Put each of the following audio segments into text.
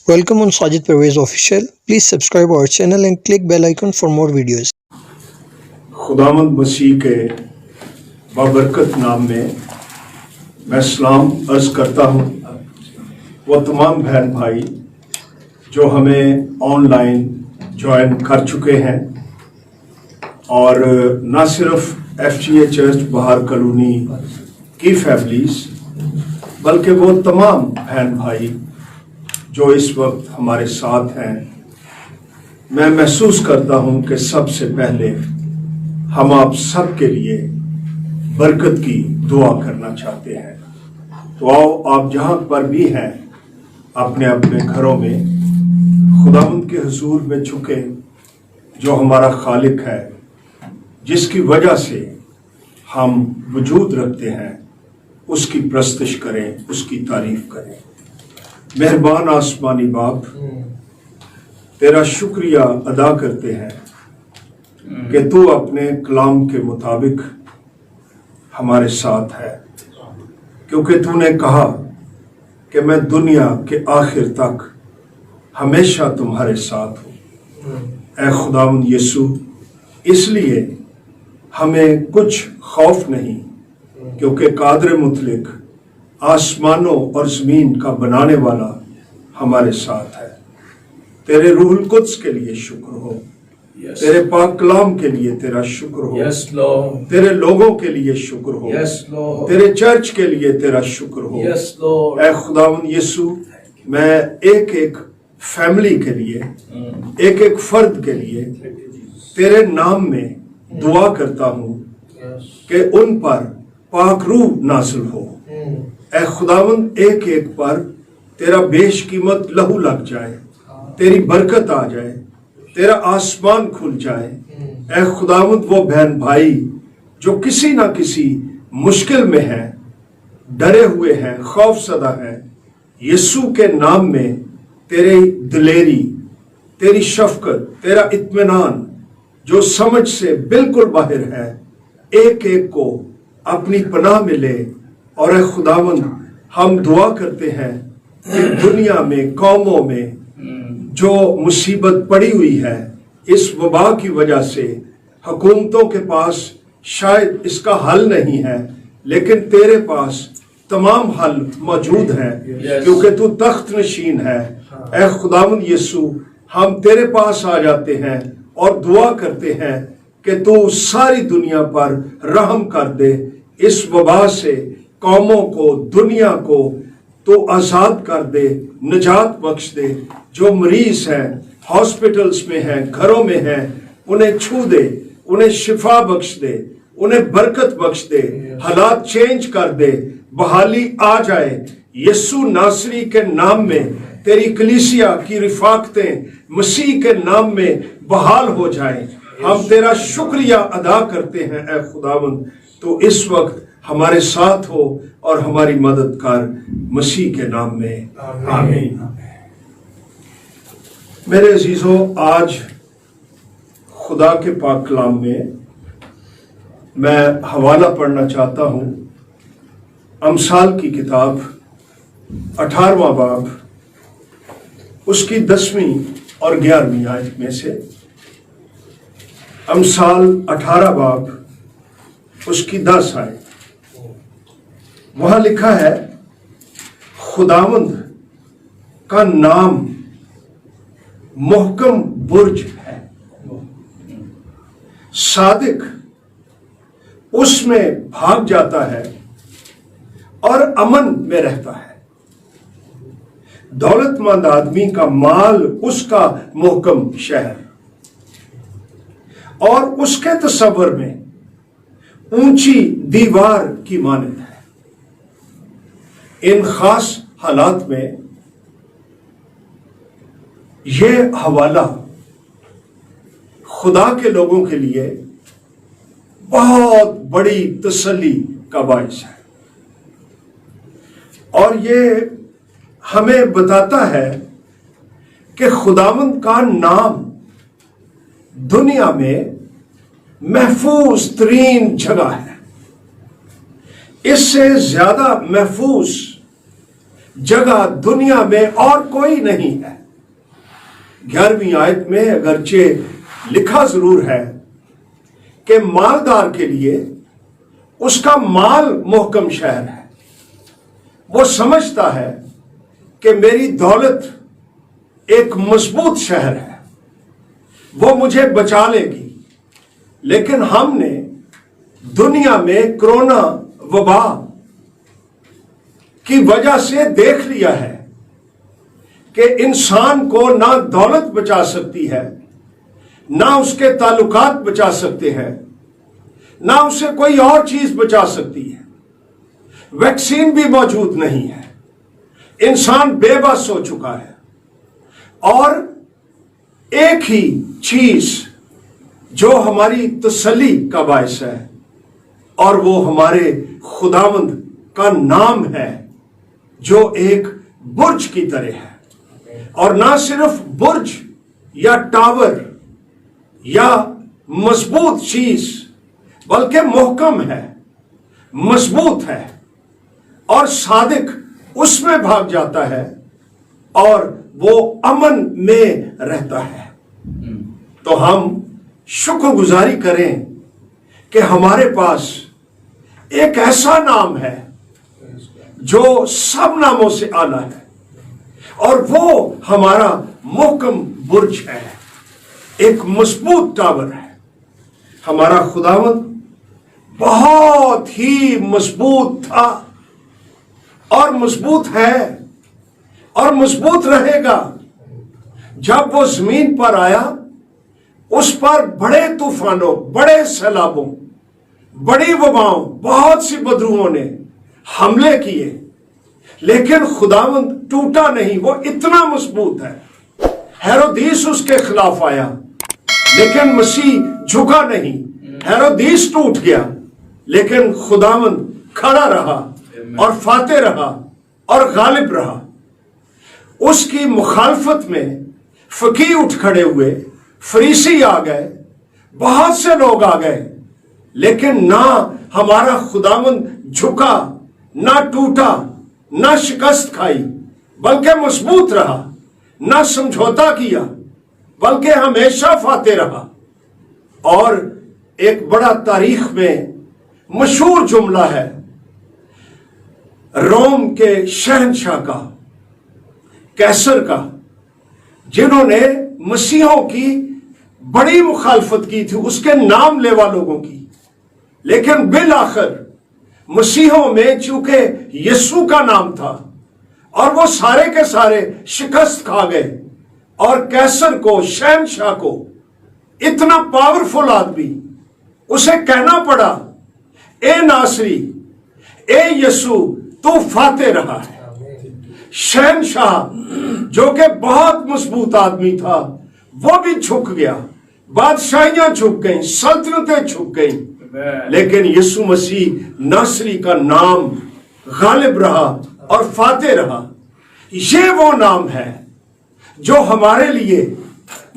Welcome on Sajid Pervez Official. Please subscribe our channel and click bell icon for more videos. खुदावंद मसीह के बाबरकत नाम में मैं सलाम अर्ज करता हूँ। वो तमाम बहन भाई जो हमें ऑनलाइन ज्वाइन कर चुके हैं और न सिर्फ FGA चर्च बाहर कॉलोनी की फैमिलीज बल्कि वो तमाम बहन भाई जो इस वक्त हमारे साथ हैं, मैं महसूस करता हूं कि सबसे पहले हम आप सब के लिए बरकत की दुआ करना चाहते हैं। तो आओ, आप जहां पर भी हैं अपने अपने घरों में खुदावंद के हुजूर में झुके, जो हमारा खालिक है, जिसकी वजह से हम वजूद रखते हैं, उसकी प्रस्तश करें, उसकी तारीफ करें। मेहरबान आसमानी बाप, तेरा शुक्रिया अदा करते हैं कि तू अपने कलाम के मुताबिक हमारे साथ है, क्योंकि तूने कहा कि मैं दुनिया के आखिर तक हमेशा तुम्हारे साथ हूँ। ऐ खुदावंद यीशु, इसलिए हमें कुछ खौफ नहीं, क्योंकि कादर मुतलिक आसमानों और जमीन का बनाने वाला हमारे साथ है। तेरे रूहुल कुद्स के लिए शुक्र हो, तेरे पाक कलाम के लिए तेरा शुक्र हो, तेरे लोगों के लिए शुक्र हो, तेरे चर्च के लिए तेरा शुक्र हो। ऐ खुदावंद यीशु, मैं एक एक फैमिली के लिए, एक एक फर्द के लिए तेरे नाम में दुआ करता हूँ कि उन पर पाक रूह नाज़िल हो। ऐ खुदावंद, एक एक पर तेरा बेशकीमत लहू लग जाए, तेरी बरकत आ जाए, तेरा आसमान खुल जाए। ऐ खुदावंद, वो बहन भाई जो किसी ना किसी मुश्किल में हैं, डरे हुए हैं, खौफसदा हैं, यीशु के नाम में तेरी दिलेरी, तेरी शफकत, तेरा इत्मीनान जो समझ से बिल्कुल बाहर है, एक एक को अपनी पनाह में ले। और ऐ खुदावंद, हम दुआ करते हैं कि दुनिया में, कौमों में जो मुसीबत पड़ी हुई है इस वबा की वजह से, हुकूमतों के पास शायद इसका हल नहीं है, लेकिन तेरे पास तमाम हल मौजूद है, क्योंकि तू तख्त नशीन है। ऐ खुदावंद यीशु, हम तेरे पास आ जाते हैं और दुआ करते हैं कि तू सारी दुनिया पर रहम कर दे, इस वबा से कौमों को, दुनिया को तो आजाद कर दे, निजात बख्श दे। जो मरीज हैं, हॉस्पिटल्स में हैं, घरों में हैं, उन्हें छू दे, उन्हें शिफा बख्श दे, उन्हें बरकत बख्श दे, हालात चेंज कर दे, बहाली आ जाए। यीशु नासरी के नाम में तेरी कलीसिया की रिफाकतें मसीह के नाम में बहाल हो जाएं। हम तेरा शुक्रिया अदा करते हैं। ऐ खुदावंद, तो इस वक्त हमारे साथ हो और हमारी मदद कर, मसीह के नाम में आमीन। मेरे अजीजों, आज खुदा के पाक कलाम में मैं हवाला पढ़ना चाहता हूं, अमसाल की किताब 18वां बाब, उसकी 10वीं और 11वीं आयत में से। अमसाल 18 बाब, उसकी 10 आयत। वहां लिखा है, खुदावंद का नाम मुहकम बुर्ज है, सादिक उसमें भाग जाता है और अमन में रहता है। दौलतमंद आदमी का माल उसका मुहकम शहर, और उसके तस्वर में ऊंची दीवार की मानद है। इन खास हालात में यह हवाला खुदा के लोगों के लिए बहुत बड़ी तसल्ली का बाइस है, और ये हमें बताता है कि खुदावंद का नाम दुनिया में महफूज तरीन जगह है। इससे ज्यादा महफूज जगह दुनिया में और कोई नहीं है। 11वीं आयत में अगरचे लिखा जरूर है कि मालदार के लिए उसका माल मोहकम शहर है। वो समझता है कि मेरी दौलत एक मजबूत शहर है, वो मुझे बचा लेगी। लेकिन हमने दुनिया में कोरोना वबा की वजह से देख लिया है कि इंसान को ना दौलत बचा सकती है, ना उसके ताल्लुकात बचा सकते हैं, ना उसे कोई और चीज बचा सकती है। वैक्सीन भी मौजूद नहीं है, इंसान बेबस हो चुका है। और एक ही चीज जो हमारी तसल्ली का बायस है, और वो हमारे खुदावंद का नाम है, जो एक बुर्ज की तरह है। और ना सिर्फ बुर्ज या टावर या मजबूत चीज, बल्कि मोहकम है, मजबूत है, और सादिक उसमें भाग जाता है और वो अमन में रहता है। तो हम शुक्रगुजारी करें कि हमारे पास एक ऐसा नाम है जो सब नामों से आला है, और वो हमारा मोहकम बुर्ज है, एक मजबूत टावर है। हमारा खुदावंद बहुत ही मजबूत था और मजबूत है और मजबूत रहेगा। जब वो जमीन पर आया, उस पर बड़े तूफानों, बड़े सैलाबों, बड़ी वबाओं, बहुत सी बदरूओं ने हमले किए, लेकिन खुदावंद टूटा नहीं। वो इतना मजबूत है। हेरोदीस उसके खिलाफ आया, लेकिन मसीह झुका नहीं। हेरोदीस टूट गया, लेकिन खुदावंद खड़ा रहा और फाते रहा और गालिब रहा। उसकी मुखालफत में फकीह उठ खड़े हुए, फरीसी आ गए, बहुत से लोग आ गए, लेकिन ना हमारा खुदावंद झुका, ना टूटा, ना शिकस्त खाई, बल्कि मजबूत रहा। ना समझौता किया, बल्कि हमेशा फाते रहा। और एक बड़ा तारीख में मशहूर जुमला है रोम के शहंशाह का, कैसर का, जिन्होंने मसीहों की बड़ी मुखालफत की थी, उसके नाम लेवा लोगों की। लेकिन बिल आखिर मसीहों में चूंकि यीशु का नाम था, और वो सारे के सारे शिकस्त खा गए, और कैसर को, शहंशाह को, इतना पावरफुल आदमी, उसे कहना पड़ा, ए नासरी, ए यीशु, तू फाते रहा है। शहंशाह जो कि बहुत मजबूत आदमी था, वो भी झुक गया, बादशाहियां झुक गईं, सल्तनतें झुक गईं, लेकिन यीशु मसीह नासरी का नाम गालिब रहा और फाते रहा। ये वो नाम है जो हमारे लिए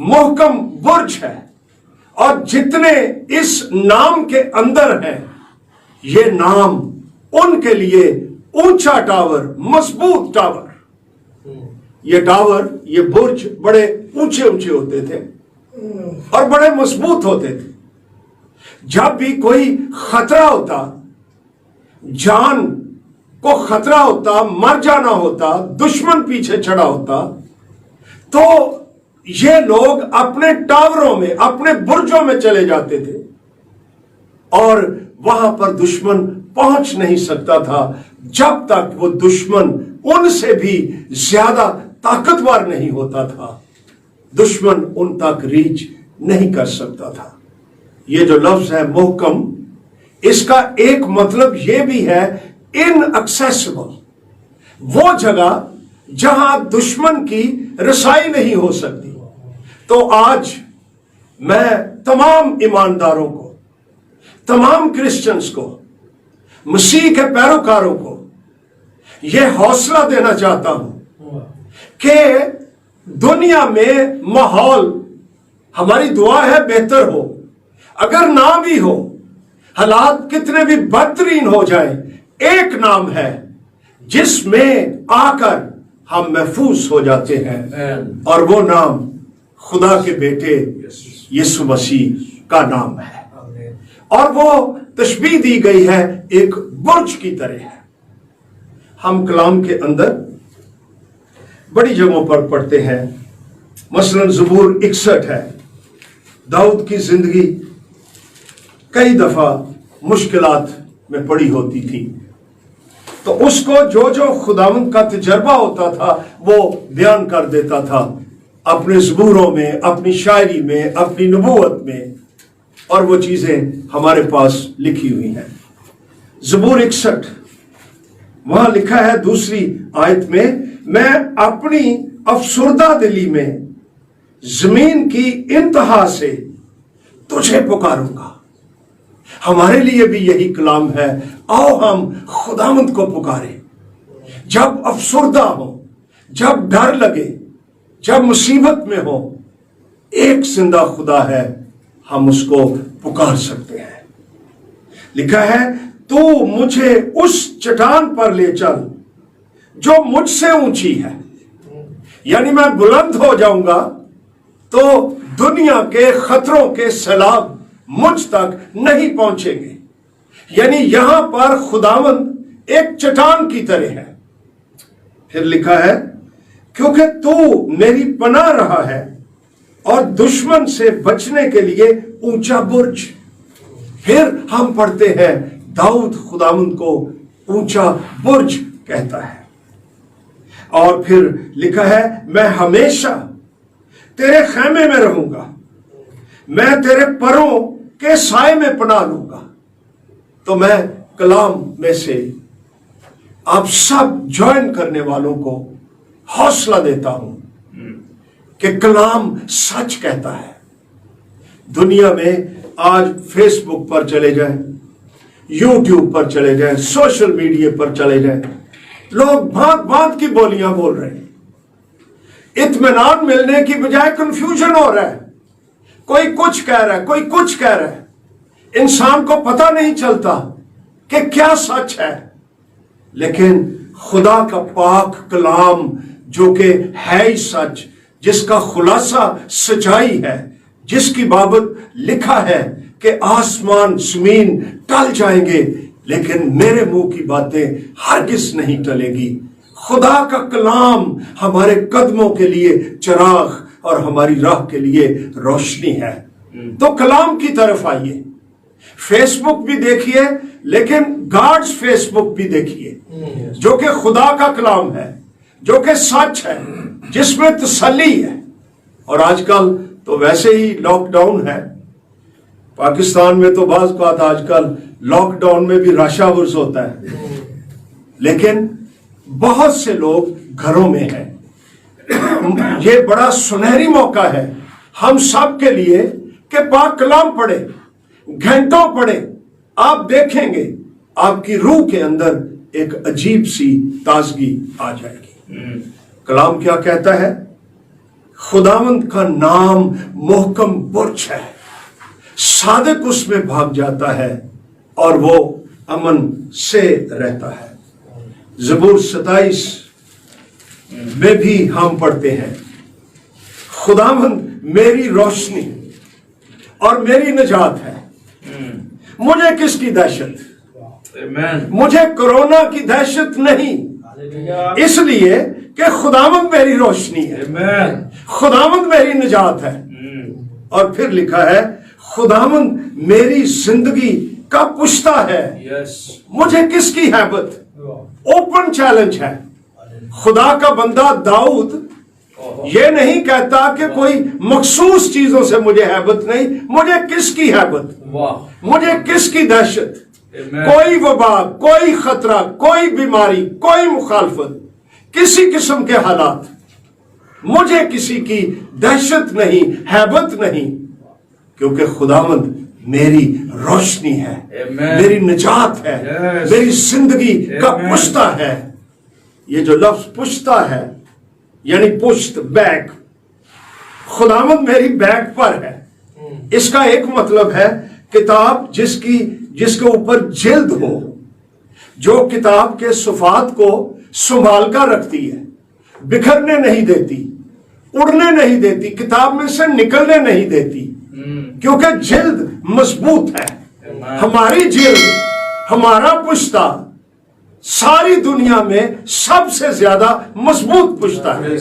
मोहकम बुर्ज है, और जितने इस नाम के अंदर हैं, ये नाम उनके लिए ऊंचा टावर, मजबूत टावर। ये टावर, ये बुर्ज बड़े ऊंचे ऊंचे होते थे और बड़े मजबूत होते थे। जब भी कोई खतरा होता, जान को खतरा होता, मर जाना होता, दुश्मन पीछे चढ़ा होता, तो ये लोग अपने टावरों में, अपने बुर्जों में चले जाते थे, और वहां पर दुश्मन पहुंच नहीं सकता था जब तक वो दुश्मन उनसे भी ज्यादा ताकतवर नहीं होता था। दुश्मन उन तक रीच नहीं कर सकता था। ये जो लफ्ज है मोहकम, इसका एक मतलब ये भी है इनएक्सेसिबल, वो जगह जहां दुश्मन की रसाई नहीं हो सकती। तो आज मैं तमाम ईमानदारों को, तमाम क्रिश्चियंस को, मसीह के पैरोकारों को यह हौसला देना चाहता हूं कि दुनिया में माहौल, हमारी दुआ है, बेहतर हो। अगर ना भी हो, हालात कितने भी बदतरीन हो जाए, एक नाम है जिस में आकर हम महफूज हो जाते हैं, और वो नाम खुदा के बेटे यीशु मसीह का नाम है। और वो तशबीह दी गई है एक बुर्ज की तरह है। हम कलाम के अंदर बड़ी जगहों पर पढ़ते हैं, मसलन ज़बूर 61 है। दाऊद की जिंदगी कई दफा मुश्किलात में पड़ी होती थी, तो उसको जो जो खुदावंद का तजर्बा होता था वो बयान कर देता था अपने ज़बूरों में, अपनी शायरी में, अपनी नबूवत में, और वो चीजें हमारे पास लिखी हुई हैं। ज़बूर 61 वहां लिखा है दूसरी आयत में, मैं अपनी अफसुर्दा दिली में जमीन की इंतहा से तुझे पुकारूंगा। हमारे लिए भी यही कलाम है, आओ हम खुदावंद को पुकारें। जब अफसुर्दा हो, जब डर लगे, जब मुसीबत में हो, एक जिंदा खुदा है, हम उसको पुकार सकते हैं। लिखा है, तू मुझे उस चट्टान पर ले चल जो मुझसे ऊंची है। यानी मैं बुलंद हो जाऊंगा तो दुनिया के खतरों के सैलाब मुझ तक नहीं पहुंचेंगे। यानी यहां पर खुदावंद एक चट्टान की तरह है। फिर लिखा है, क्योंकि तू मेरी पनाह रहा है और दुश्मन से बचने के लिए ऊंचा बुर्ज। फिर हम पढ़ते हैं दाऊद खुदावंद को ऊंचा बुर्ज कहता है। और फिर लिखा है, मैं हमेशा तेरे खैमे में रहूंगा, मैं तेरे परों के साए में पनाह लूंगा। तो मैं कलाम में से आप सब ज्वाइन करने वालों को हौसला देता हूं कि कलाम सच कहता है। दुनिया में आज फेसबुक पर चले जाएं, यूट्यूब पर चले जाएं, सोशल मीडिया पर चले जाएं, लोग भांत भांत की बोलियां बोल रहे हैं। इत्मीनान मिलने की बजाय कंफ्यूजन हो रहा है। कोई कुछ कह रहा है, कोई कुछ कह रहा है। इंसान को पता नहीं चलता कि क्या सच है। लेकिन खुदा का पाक कलाम जो कि है ही सच, जिसका खुलासा सच्चाई है, जिसकी बाबत लिखा है कि आसमान जमीन टल जाएंगे लेकिन मेरे मुंह की बातें हरगिज नहीं टलेगी। खुदा का कलाम हमारे कदमों के लिए चिराग और हमारी राह के लिए रोशनी है। तो कलाम की तरफ आइए। फेसबुक भी देखिए, लेकिन गॉड्स फेसबुक भी देखिए, जो कि खुदा का कलाम है, जो कि सच है, जिसमें तसल्ली है। और आजकल तो वैसे ही लॉकडाउन है। पाकिस्तान में तो बाज़ बात आजकल लॉकडाउन में भी रश आवर्स होता है, लेकिन बहुत से लोग घरों में हैं। ये बड़ा सुनहरी मौका है हम सब के लिए कि पाक कलाम पढ़े, घंटों पढ़े। आप देखेंगे आपकी रूह के अंदर एक अजीब सी ताजगी आ जाएगी। कलाम क्या कहता है? खुदावंद का नाम मोहकम बुर्ज है, सादिक उसमें भाग जाता है और वो अमन से रहता है। ज़बूर 27 में भी हम पढ़ते हैं, खुदावंद मेरी रोशनी और मेरी निजात है, मुझे किसकी दहशत? मुझे कोरोना की दहशत नहीं, इसलिए कि खुदावंद मेरी रोशनी है, खुदावंद मेरी निजात है। और फिर लिखा है, खुदावंद मेरी जिंदगी का पुश्ता है, मुझे किसकी हैबत? ओपन चैलेंज है। खुदा का बंदा दाऊद ये नहीं कहता कि कोई मखसूस चीजों से मुझे हैबत नहीं, मुझे किसकी हैबत, मुझे किसकी दहशत? कोई वबा, कोई खतरा, कोई बीमारी, कोई मुखालफत, किसी किस्म के हालात, मुझे किसी की दहशत नहीं, हैबत नहीं, क्योंकि खुदावंद मेरी रोशनी है, मेरी निजात है, मेरी जिंदगी का पुश्ता है। ये जो लफ्ज पुश्ता है यानी पुश्त, बैक, खुदावंद मेरी बैक पर है। इसका एक मतलब है किताब जिसके ऊपर जिल्द हो, जो किताब के सुफात को संभाल कर रखती है, बिखरने नहीं देती, उड़ने नहीं देती, किताब में से निकलने नहीं देती, क्योंकि जिल्द मजबूत है। हमारी जिल्द, हमारा पुश्ता सारी दुनिया में सबसे ज्यादा मजबूत पुश्ता है,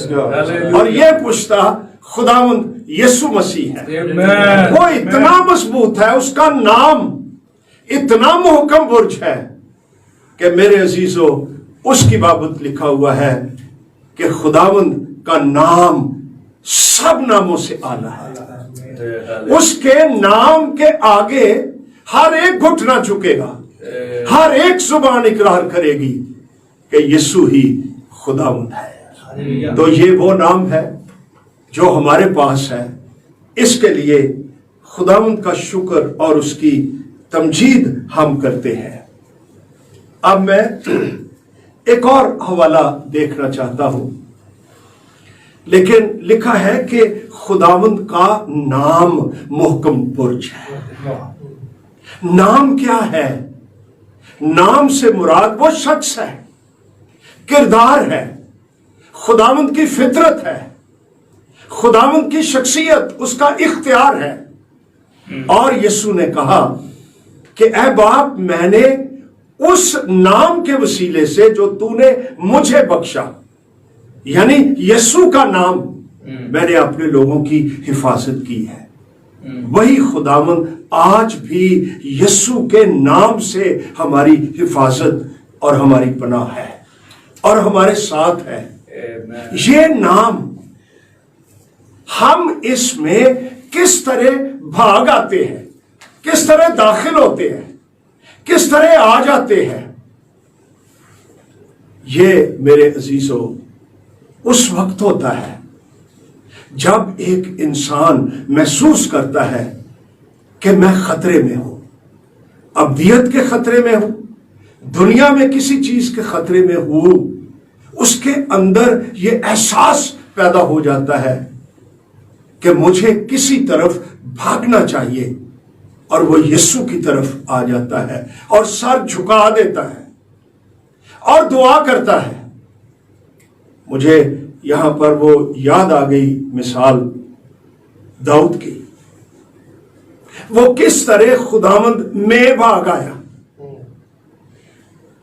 और यह पुश्ता खुदावंद यीशु मसीह है। वो इतना मजबूत है, उसका नाम इतना मुहकम बुर्ज है कि मेरे अजीजों, उसकी बाबत लिखा हुआ है कि खुदावंद का नाम सब नामों से आला है। उसके नाम के आगे हर एक घुटना झुकेगा, हर एक जुबान इकरार करेगी कि यीशु ही खुदावंद है। तो ये वो नाम है जो हमारे पास है। इसके लिए खुदावंद का शुक्र और उसकी तमजीद हम करते हैं। अब मैं एक और हवाला देखना चाहता हूं, लेकिन लिखा है कि खुदावंद का नाम मुहकम बुर्ज है। नाम क्या है? नाम से मुराद वो शख्स है, किरदार है, खुदावंद की फितरत है, खुदावंद की शख्सियत, उसका इख्तियार है। और यीशु ने कहा कि ऐ बाप, मैंने उस नाम के वसीले से जो तूने मुझे बख्शा, यानी यीशु का नाम, मैंने अपने लोगों की हिफाजत की है। वही खुदावंद आज भी यीशु के नाम से हमारी हिफाजत और हमारी पनाह है और हमारे साथ है। ये नाम, हम इसमें किस तरह भाग आते हैं, किस तरह दाखिल होते हैं, किस तरह आ जाते हैं, ये मेरे अजीजों उस वक्त होता है जब एक इंसान महसूस करता है कि मैं खतरे में हूं, अब्दियत के खतरे में हूं, दुनिया में किसी चीज के खतरे में हूं। उसके अंदर यह एहसास पैदा हो जाता है कि मुझे किसी तरफ भागना चाहिए, और वो यीशु की तरफ आ जाता है और सर झुका देता है और दुआ करता है। मुझे यहां पर वो याद आ गई मिसाल दाऊद की, वो किस तरह खुदावंद में भाग आया।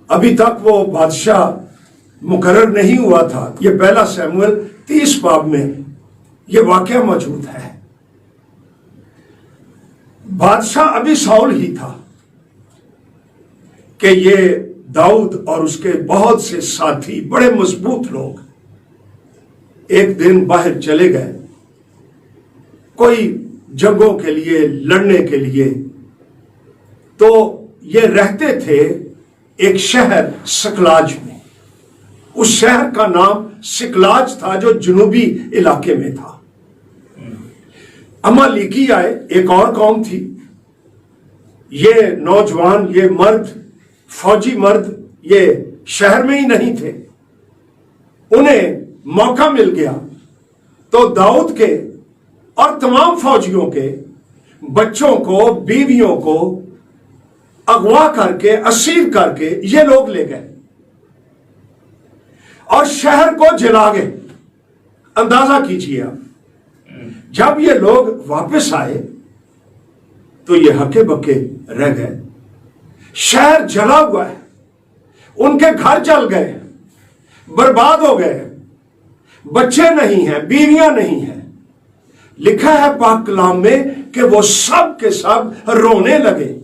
अभी तक वो बादशाह मुकर्रर नहीं हुआ था। ये पहला शमूएल 30 बाब में ये वाकया मौजूद है। बादशाह अभी साउल ही था कि ये दाऊद और उसके बहुत से साथी, बड़े मजबूत लोग, एक दिन बाहर चले गए कोई जंगों के लिए, लड़ने के लिए। तो ये रहते थे एक शहर सिकलाज में। उस शहर का नाम सिकलाज था जो जनूबी इलाके में था। अमालेकी आए, एक और कौम थी। ये नौजवान, ये मर्द, फौजी मर्द, ये शहर में ही नहीं थे। उन्हें मौका मिल गया तो दाऊद के और तमाम फौजियों के बच्चों को, बीवियों को अगवा करके, असीर करके ये लोग ले गए और शहर को जला गए। अंदाजा कीजिए आप, जब ये लोग वापस आए तो ये हके बके रह गए। शहर जला हुआ है, उनके घर जल गए, बर्बाद हो गए, बच्चे नहीं हैं, बीवियां नहीं हैं। लिखा है पाक कलाम में कि वो सब के सब रोने लगे,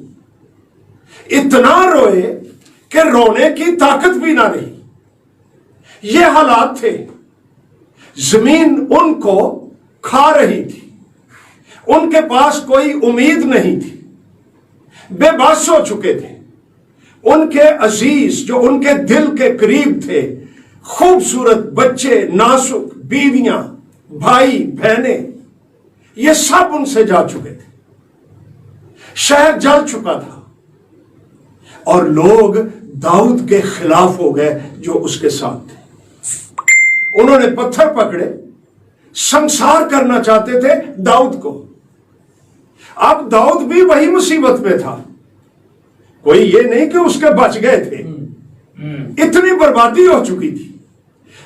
इतना रोए कि रोने की ताकत भी ना रही। ये हालात थे। जमीन उनको खा रही थी, उनके पास कोई उम्मीद नहीं थी, बेबस हो चुके थे। उनके अजीज जो उनके दिल के करीब थे, खूबसूरत बच्चे, नाजुक बीवियां, भाई बहनें, ये सब उनसे जा चुके थे। शहर जल चुका था और लोग दाऊद के खिलाफ हो गए जो उसके साथ थे। उन्होंने पत्थर पकड़े, संसार करना चाहते थे दाऊद को। अब दाऊद भी वही मुसीबत में था। कोई ये नहीं कि उसके बच गए थे, इतनी बर्बादी हो चुकी थी।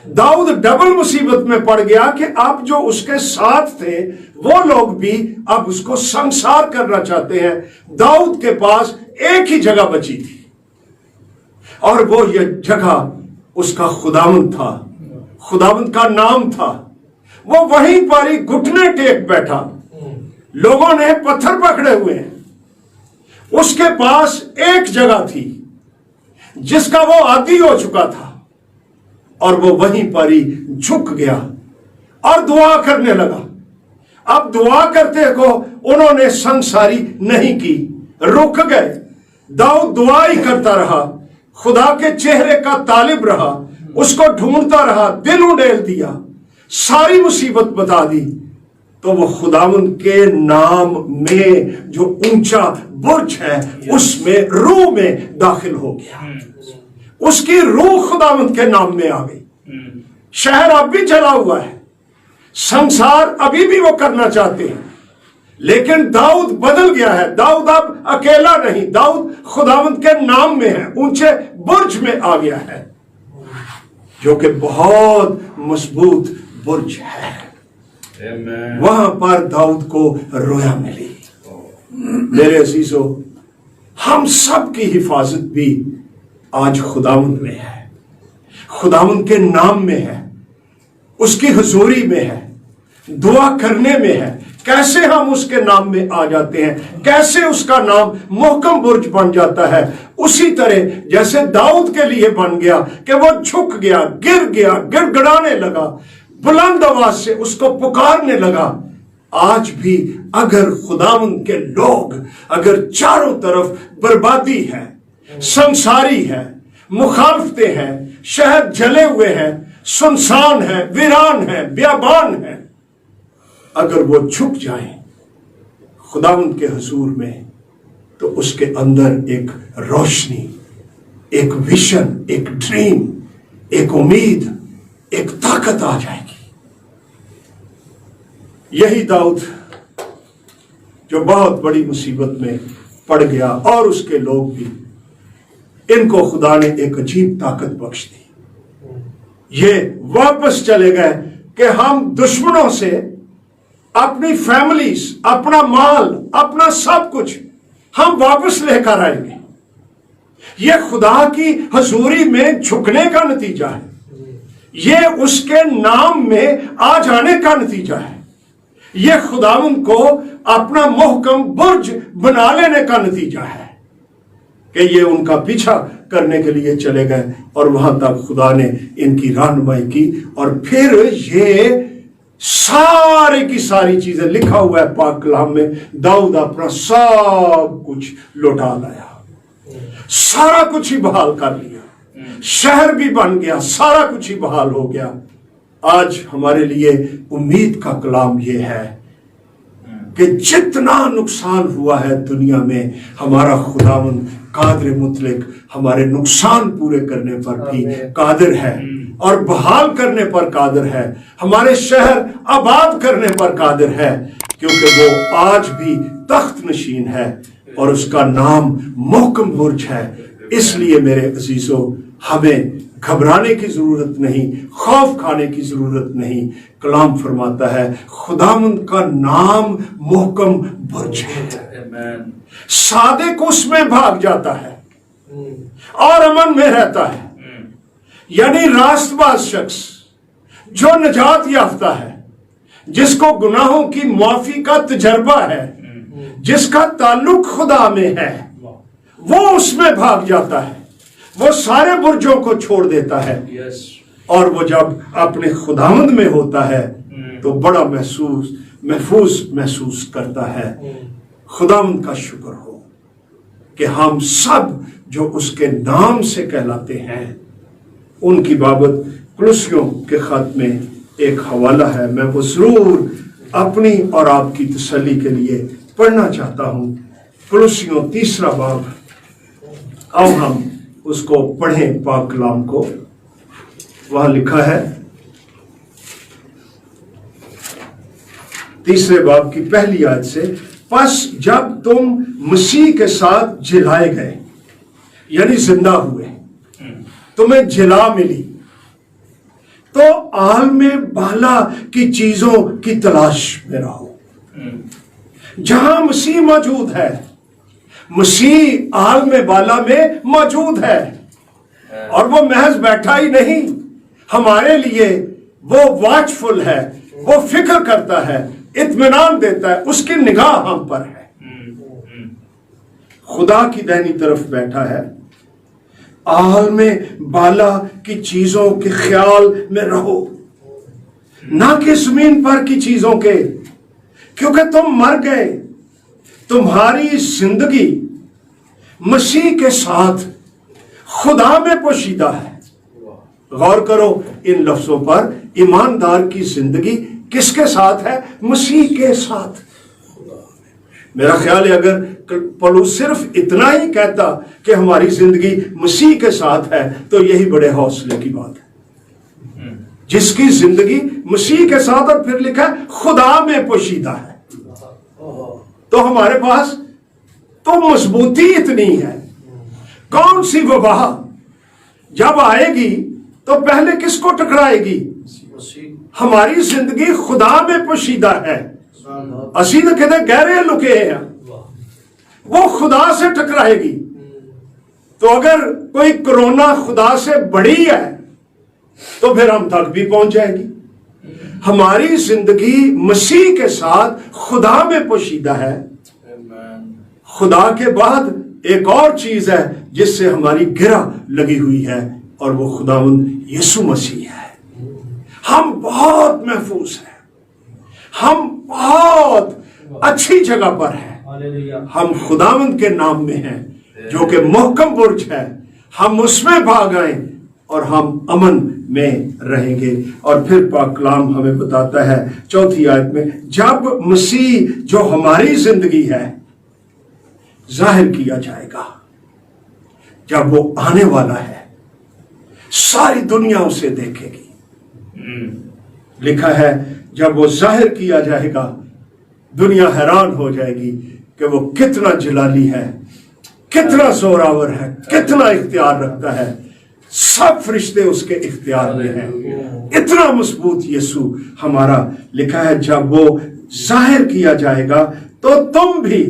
दाऊद डबल मुसीबत में पड़ गया कि अब जो उसके साथ थे वो लोग भी अब उसको संसार करना चाहते हैं। दाऊद के पास एक ही जगह बची थी और वो ये जगह उसका खुदावंद था, खुदावंद का नाम था। वो वहीं पर ही घुटने टेक बैठा, लोगों ने पत्थर पकड़े हुए हैं। उसके पास एक जगह थी जिसका वो आदी हो चुका था और वो वहीं पर ही झुक गया और दुआ करने लगा। अब दुआ करते को उन्होंने संसारी नहीं की, रुक गए। दाऊद दुआ ही करता रहा, खुदा के चेहरे का तालिब रहा, उसको ढूंढता रहा, दिल उड़ेल दिया, सारी मुसीबत बता दी। तो वो खुदावंद के नाम में जो ऊंचा बुर्ज है उसमें रूह में दाखिल हो गया। उसकी रूह खुदावंद के नाम में आ गई। शहर अब भी चला हुआ है, संसार अभी भी वो करना चाहते हैं, लेकिन दाऊद बदल गया है। दाऊद अब अकेला नहीं, दाऊद खुदावंद के नाम में है, ऊंचे बुर्ज में आ गया है जो कि बहुत मजबूत बुर्ज है। वहां पर दाऊद को रोया मिली। मेरे अजीजों, हम सब की हिफाजत भी आज खुदावंद में है, खुदावंद के नाम में है, उसकी हुजूरी में है, दुआ करने में है। कैसे हम उसके नाम में आ जाते हैं, कैसे उसका नाम मोहकम बुर्ज बन जाता है, उसी तरह जैसे दाऊद के लिए बन गया कि वो झुक गया, गिर गया, गिड़गिड़ाने लगा, बुलंद आवाज से उसको पुकारने लगा। आज भी अगर खुदावंद के लोग, अगर चारों तरफ बर्बादी है, संसारी है, मुखालफतें हैं, शहर जले हुए हैं, सुनसान है, वीरान है, बियाबान है, अगर वो झुक जाएं खुदावंद के हुजूर में, तो उसके अंदर एक रोशनी, एक विजन, एक ड्रीम, एक उम्मीद, एक ताकत आ जाएगी। यही दाऊद जो बहुत बड़ी मुसीबत में पड़ गया और उसके लोग भी, इनको खुदा ने एक अजीब ताकत बख्श दी। ये वापस चले गए कि हम दुश्मनों से अपनी फैमिलीज, अपना माल, अपना सब कुछ हम वापस लेकर आएंगे। यह खुदा की हजूरी में झुकने का नतीजा है, यह उसके नाम में आ जाने का नतीजा है, यह खुदावंद को अपना मोहकम बुर्ज बना लेने का नतीजा है कि ये उनका पीछा करने के लिए चले गए और वहां तक खुदा ने इनकी रहनुमाई की। और फिर ये सारी की सारी चीजें लिखा हुआ है पाक कलाम में, दाऊद अपना सब कुछ लौटा लाया, सारा कुछ ही बहाल कर लिया, शहर भी बन गया, सारा कुछ ही बहाल हो गया। आज हमारे लिए उम्मीद का कलाम यह है कि जितना नुकसान हुआ है दुनिया में, हमारा खुदावंद कादिर मुतलक हमारे नुकसान पूरे करने पर भी कादिर है और बहाल करने पर कादिर है, हमारे शहर आबाद करने पर कादिर है, क्योंकि वो आज भी तख्त नशीन है और उसका नाम मोहकम बुर्ज है। इसलिए मेरे अजीजों, हमें घबराने की जरूरत नहीं, खौफ खाने की जरूरत नहीं। कलाम फरमाता है खुदावंद का नाम मोहकम बुर्ज है, सादिक उसमें भाग जाता है और अमन में रहता है। यानी रास्तबाज शख्स जो नजात याफ्ता है, जिसको गुनाहों की माफी का तजर्बा है, जिसका ताल्लुक खुदा में है, वो उसमें भाग जाता है, वो सारे बुर्जों को छोड़ देता है। और वो जब अपने खुदावंद में होता है तो बड़ा महफूज महसूस करता है। खुदावंद का शुक्र हो कि हम सब जो उसके नाम से कहलाते हैं, उनकी बाबत कुलुसियों के खत में एक हवाला है, मैं वो जरूर अपनी और आपकी तसल्ली के लिए पढ़ना चाहता हूं। कुलुसियों 3 बाब, आओ हम उसको पढ़ें पाक कलाम को। वहां लिखा है 3 बाब की पहली आयत से, बस जब तुम मसीह के साथ जिलाए गए, यानी जिंदा हुए, तुम्हें जिला मिली, तो आलम बाला की चीजों की तलाश में रहो। जहां मसीह मौजूद है, मसीह आलम बाला में मौजूद है, और वो महज बैठा ही नहीं, हमारे लिए वो वॉचफुल है, वो फिक्र करता है, इत्मीनान देता है, उसकी निगाह हम पर है। खुदा की दाहिनी तरफ बैठा है। आलम बाला की चीजों के ख्याल में रहो, ना कि जमीन पर की चीजों के, क्योंकि तुम मर गए। तुम्हारी जिंदगी मसीह के साथ खुदा में पोशीदा है। गौर करो इन लफ्जों पर, ईमानदार की जिंदगी किसके साथ है? मसीह के साथ। मेरा ख्याल है अगर पौलुस सिर्फ इतना ही कहता कि हमारी जिंदगी मसीह के साथ है, तो यही बड़े हौसले की बात है। जिसकी जिंदगी मसीह के साथ, और फिर लिखा है खुदा में पोशीदा है, तो हमारे पास तो मजबूती इतनी है। कौन सी वबा जब आएगी तो पहले किसको टकराएगी? हमारी जिंदगी खुदा में पोशीदा है। असी तो कहते गहरे लुके हैं, वो खुदा से टकराएगी। तो अगर कोई कोरोना खुदा से बड़ी है तो फिर हम तक भी पहुंच जाएगी। हमारी जिंदगी मसीह के साथ खुदा में पोशीदा है। खुदा के बाद एक और चीज है जिससे हमारी गिरा लगी हुई है, और वो खुदावंद यीशु मसीह है। हम बहुत महफूज हैं, हम बहुत अच्छी जगह पर हैं। हम खुदावंद के नाम में हैं जो कि मुहकम बुर्ज है। हम उसमें भाग आए और हम अमन में रहेंगे। और फिर पाक कलाम हमें बताता है 4th आयत में, जब मसीह जो हमारी जिंदगी है जाहिर किया जाएगा, जब वो आने वाला है, सारी दुनिया उसे देखेगी। लिखा है जब वो जाहिर किया जाएगा, दुनिया हैरान हो जाएगी कि वो कितना जलाली है, कितना जोरावर है, कितना इख्तियार रखता है। सब फरिश्ते उसके इख्तियार में हैं। इतना मजबूत यीशु हमारा। लिखा है जब वो जाहिर किया जाएगा तो तुम भी,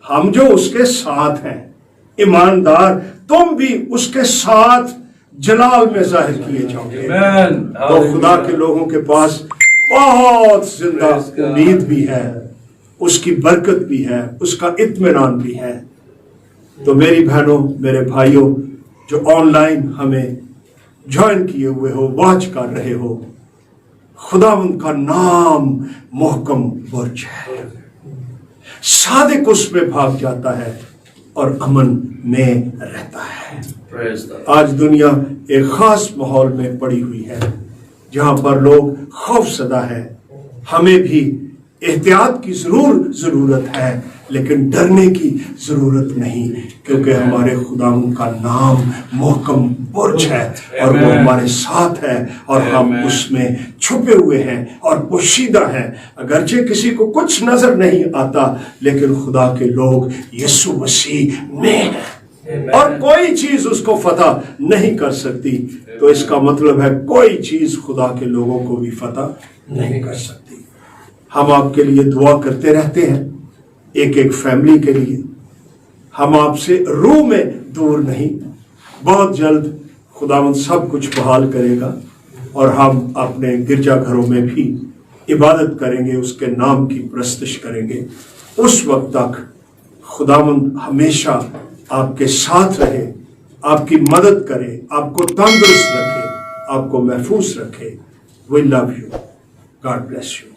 हम जो उसके साथ हैं ईमानदार, तुम भी उसके साथ जलाल में जाहिर किए जाओगे। तो खुदा के लोगों के पास बहुत जिंदा उम्मीद भी है, उसकी बरकत भी है, उसका इत्मीनान भी है। तो मेरी बहनों, मेरे भाइयों जो ऑनलाइन हमें ज्वाइन किए हुए हो, वॉच कर रहे हो, खुदावंद का नाम मुहकम बुर्ज है। सादिक उसमें भाग जाता है और अमन में रहता है। आज दुनिया एक खास माहौल में पड़ी हुई है जहां पर लोग खौफसदा है। हमें भी एहतियात की जरूरत है, लेकिन डरने की जरूरत नहीं, क्योंकि हमारे खुदावंद का नाम मुहकम बुर्ज है और वो हमारे साथ है और हम उसमें छुपे हुए हैं और पोशीदा हैं। अगरचे किसी को कुछ नजर नहीं आता, लेकिन खुदा के लोग यीशु मसीह में हैं और कोई चीज उसको फतह नहीं कर सकती। तो इसका मतलब है कोई चीज खुदा के लोगों को भी फतह नहीं कर सकती। हम आपके लिए दुआ करते रहते हैं, एक एक फैमिली के लिए। हम आपसे रूह में दूर नहीं, बहुत जल्द खुदावंद सब कुछ बहाल करेगा और हम अपने गिरजाघरों में भी इबादत करेंगे, उसके नाम की प्रस्तुति करेंगे। उस वक्त तक खुदावंद हमेशा आपके साथ रहे, आपकी मदद करे, आपको तंदुरुस्त रखे, आपको महफूज रखे। We love you. God bless you.